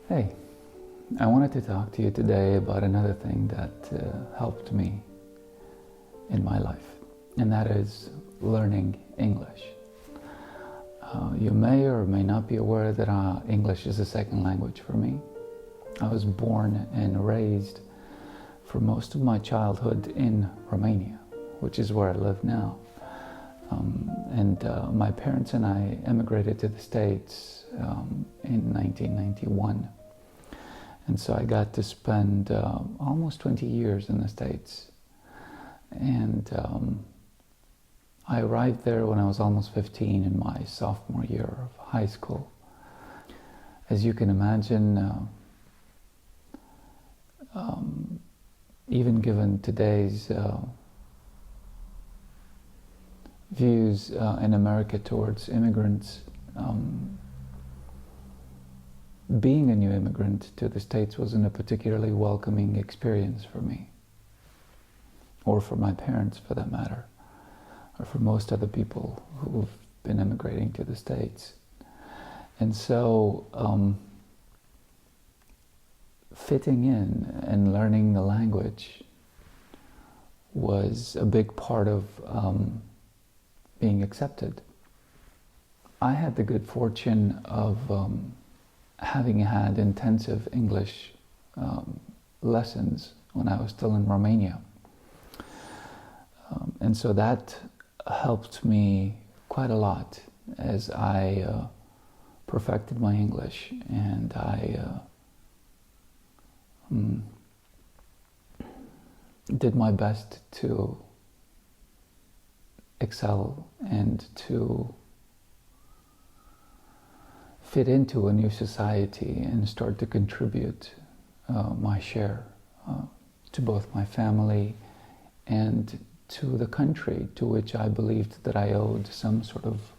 Hey, I wanted to talk to you today about another thing that helped me in my life, and that is learning English. You may or may not be aware that English is a second language for me. I was born and raised for most of my childhood in Romania, which is where I live now. My parents and I emigrated to the States in 1991. And so I got to spend almost 20 years in the States. And I arrived there when I was almost 15 in my sophomore year of high school. As you can imagine, even given today's views in America towards immigrants, being a new immigrant to the States wasn't a particularly welcoming experience for me, or for my parents for that matter, or for most other people who've been immigrating to the States. And so fitting in and learning the language was a big part of being accepted. I had the good fortune of having had intensive English lessons when I was still in Romania. And so that helped me quite a lot as I perfected my English, and I did my best to excel and to fit into a new society and start to contribute my share to both my family and to the country, to which I believed that I owed some sort of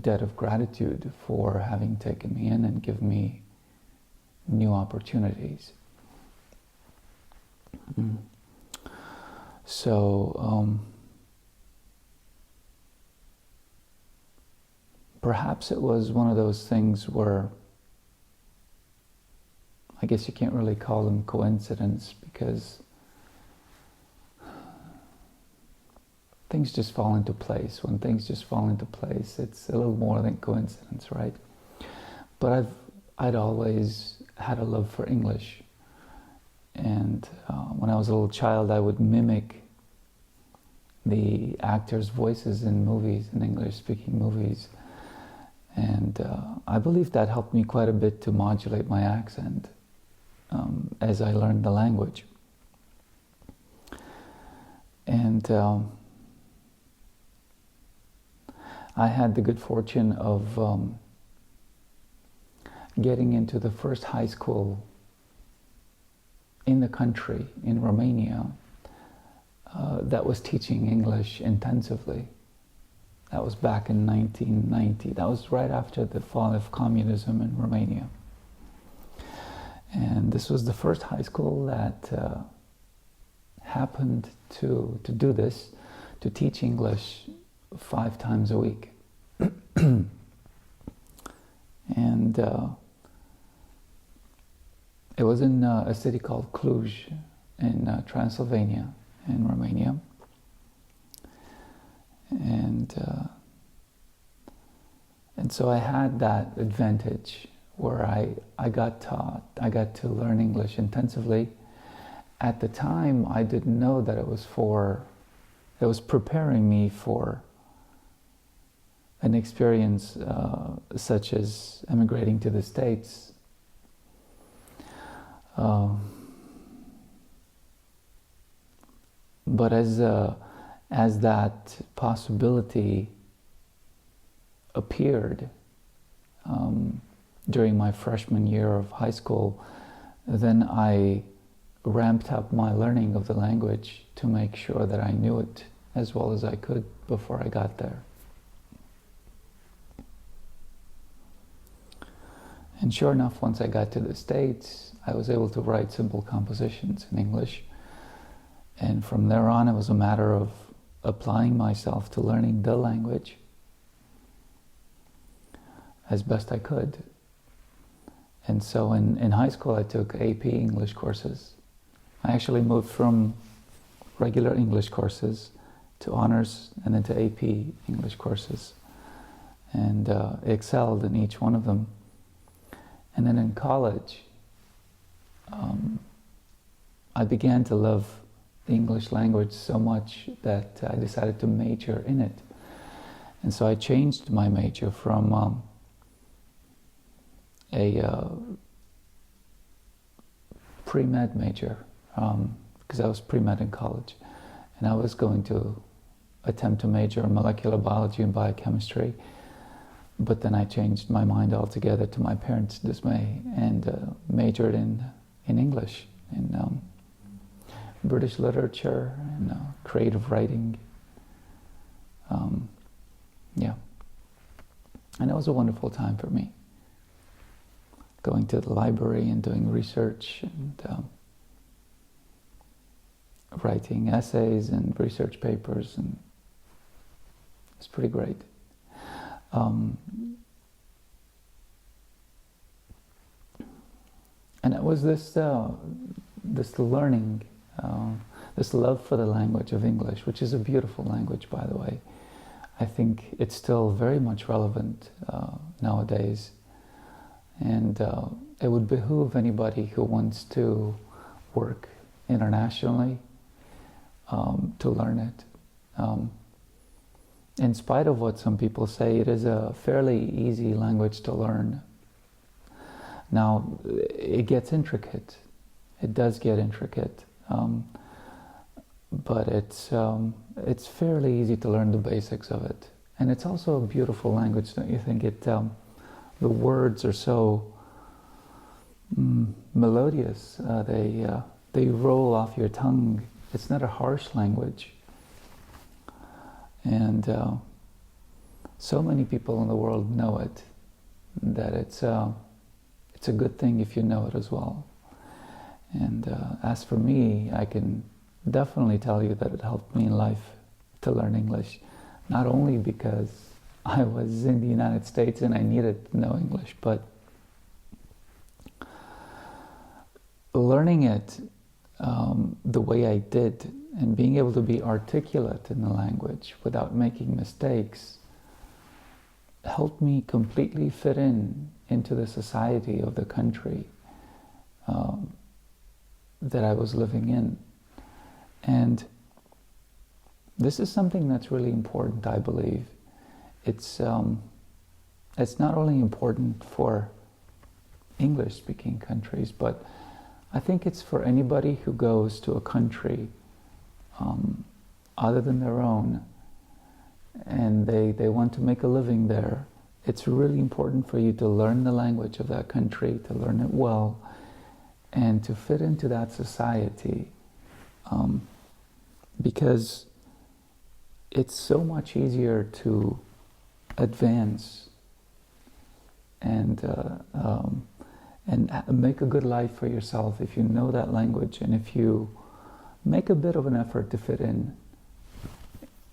debt of gratitude for having taken me in and given me new opportunities. So perhaps it was one of those things where I guess you can't really call them coincidence, because things just fall into place. When things just fall into place, it's a little more than coincidence, right? But I'd always had a love for English. And when I was a little child, I would mimic the actors' voices in movies, in English-speaking movies. And I believe that helped me quite a bit to modulate my accent as I learned the language. And I had the good fortune of getting into the first high school in the country, in Romania, that was teaching English intensively. That was back in 1990. That was right after the fall of communism in Romania. And this was the first high school that happened to do this, to teach English 5 times a week. And it was in a city called Cluj in Transylvania in Romania. And so I had that advantage where I got taught, I got to learn English intensively. At the time, I didn't know that it was preparing me for an experience such as emigrating to the States. But as that possibility appeared during my freshman year of high school, then I ramped up my learning of the language to make sure that I knew it as well as I could before I got there. And sure enough, once I got to the States, I was able to write simple compositions in English. And from there on, it was a matter of applying myself to learning the language as best I could. And so in high school I took AP English courses. I actually moved from regular English courses to honors and then to AP English courses, and excelled in each one of them. And then in college, I began to love the English language so much that I decided to major in it. And so I changed my major from a pre-med major, because I was pre-med in college, and I was going to attempt to major in molecular biology and biochemistry, but then I changed my mind altogether to my parents' dismay and majored in English, in British literature and creative writing. Yeah, and it was a wonderful time for me, going to the library and doing research and writing essays and research papers, and it's pretty great. And it was this learning, this love for the language of English, which is a beautiful language, by the way. I think it's still very much relevant nowadays, and it would behoove anybody who wants to work internationally to learn it. In spite of what some people say, it is a fairly easy language to learn. Now, it gets intricate. It does get intricate, but it's fairly easy to learn the basics of it. And it's also a beautiful language, don't you think? The words are so melodious. They roll off your tongue. It's not a harsh language. And so many people in the world know it, that it's a good thing if you know it as well. And as for me, I can definitely tell you that it helped me in life to learn English, not only because I was in the United States and I needed to know English, but learning it the way I did and being able to be articulate in the language without making mistakes helped me completely fit into the society of the country that I was living in. And this is something that's really important, I believe. It's not only important for English-speaking countries, but I think it's for anybody who goes to a country other than their own, and they want to make a living there. It's really important for you to learn the language of that country, to learn it well, and to fit into that society, because it's so much easier to advance and make a good life for yourself if you know that language, and if you make a bit of an effort to fit in,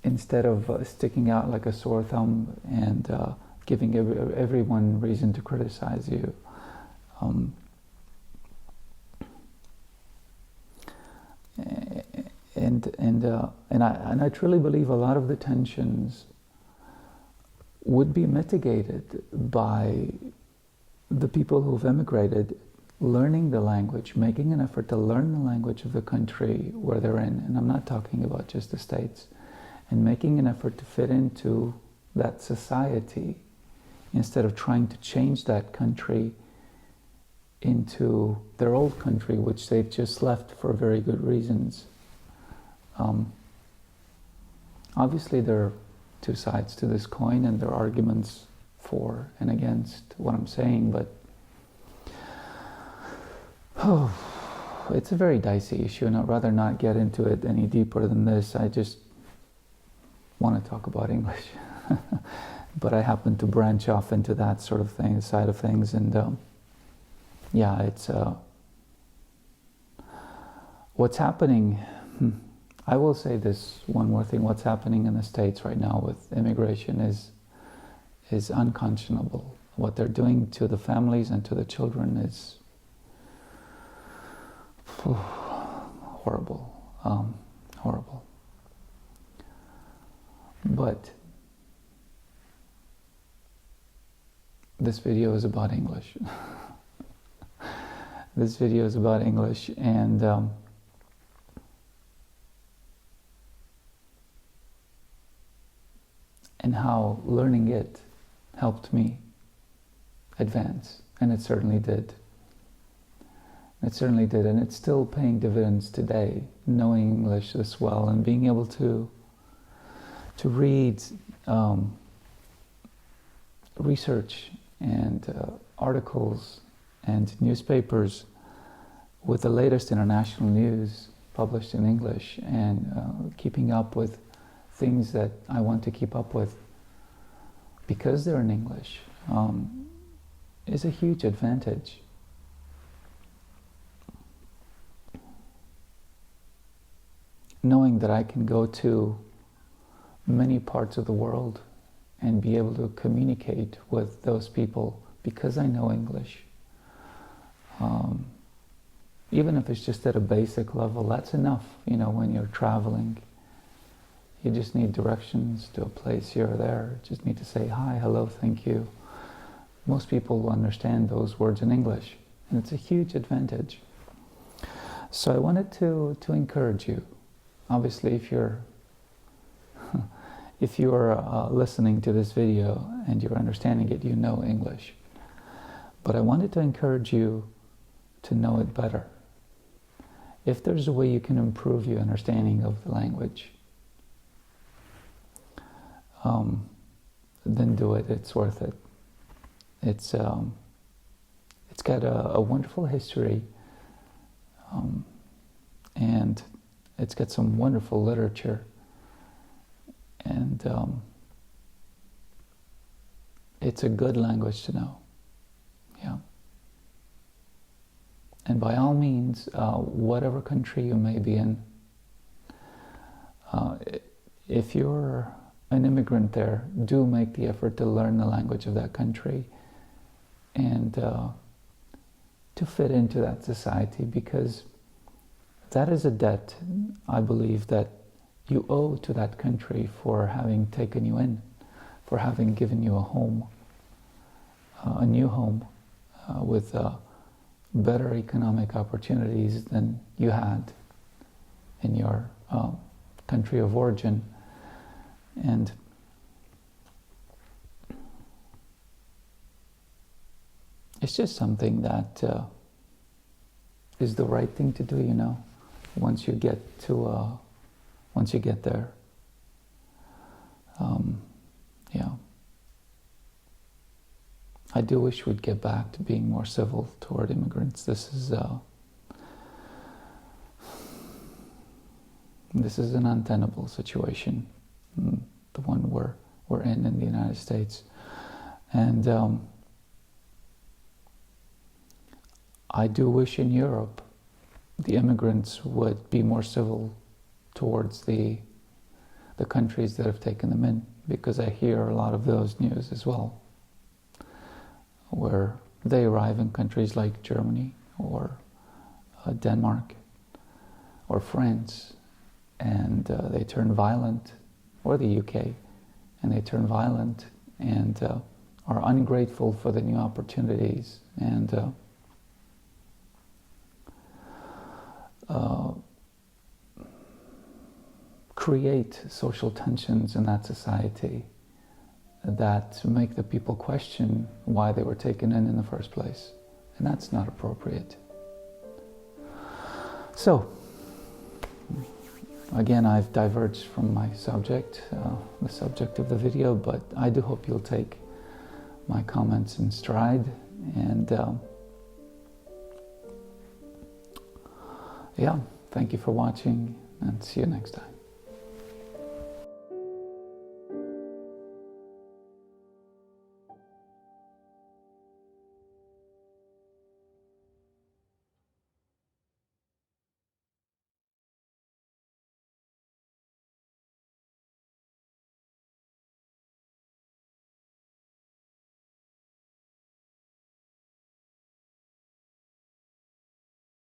instead of sticking out like a sore thumb and giving everyone reason to criticize you. And I truly believe a lot of the tensions would be mitigated by the people who've emigrated learning the language, making an effort to learn the language of the country where they're in, and I'm not talking about just the States, and making an effort to fit into that society instead of trying to change that country into their old country, which they've just left for very good reasons. Obviously there are two sides to this coin, and there are arguments for and against what I'm saying, but it's a very dicey issue, and I'd rather not get into it any deeper than this. I just want to talk about English. But I happen to branch off into that sort of thing, side of things, and yeah, it's what's happening. I will say this one more thing: what's happening in the States right now with immigration is unconscionable. what they're doing to the families and to the children is horrible, horrible. But this video is about English. This video is about English, and how learning it helped me advance, and it certainly did. It certainly did, and it's still paying dividends today, knowing English this well and being able to read research and articles and newspapers with the latest international news published in English, and keeping up with things that I want to keep up with because they're in English is a huge advantage. Knowing that I can go to many parts of the world and be able to communicate with those people because I know English. Even if it's just at a basic level, that's enough. You know, when you're traveling, you just need directions to a place here or there. You just need to say hi, hello, thank you. Most people will understand those words in English, and it's a huge advantage. So I wanted to encourage you. Obviously, if you're listening to this video and you're understanding it, you know English. But I wanted to encourage you to know it better. If there's a way you can improve your understanding of the language, then do it. It's worth it. It's got a wonderful history, and it's got some wonderful literature, and it's a good language to know. Yeah. And by all means, whatever country you may be in, if you're an immigrant there, do make the effort to learn the language of that country and to fit into that society, because that is a debt, I believe, that you owe to that country for having taken you in, for having given you a home, a new home, with better economic opportunities than you had in your country of origin. And it's just something that is the right thing to do, you know, once you get there. Yeah. I do wish we'd get back to being more civil toward immigrants. This is an untenable situation, the one we're in the United States. And I do wish in Europe the immigrants would be more civil towards the countries that have taken them in, because I hear a lot of those news as well, where they arrive in countries like Germany or Denmark or France, and they turn violent, or the UK, and they turn violent and are ungrateful for the new opportunities, and create social tensions in that society that make the people question why they were taken in the first place. And that's not appropriate. So, again, I've diverged from my subject, the subject of the video, but I do hope you'll take my comments in stride, and yeah, thank you for watching, and see you next time.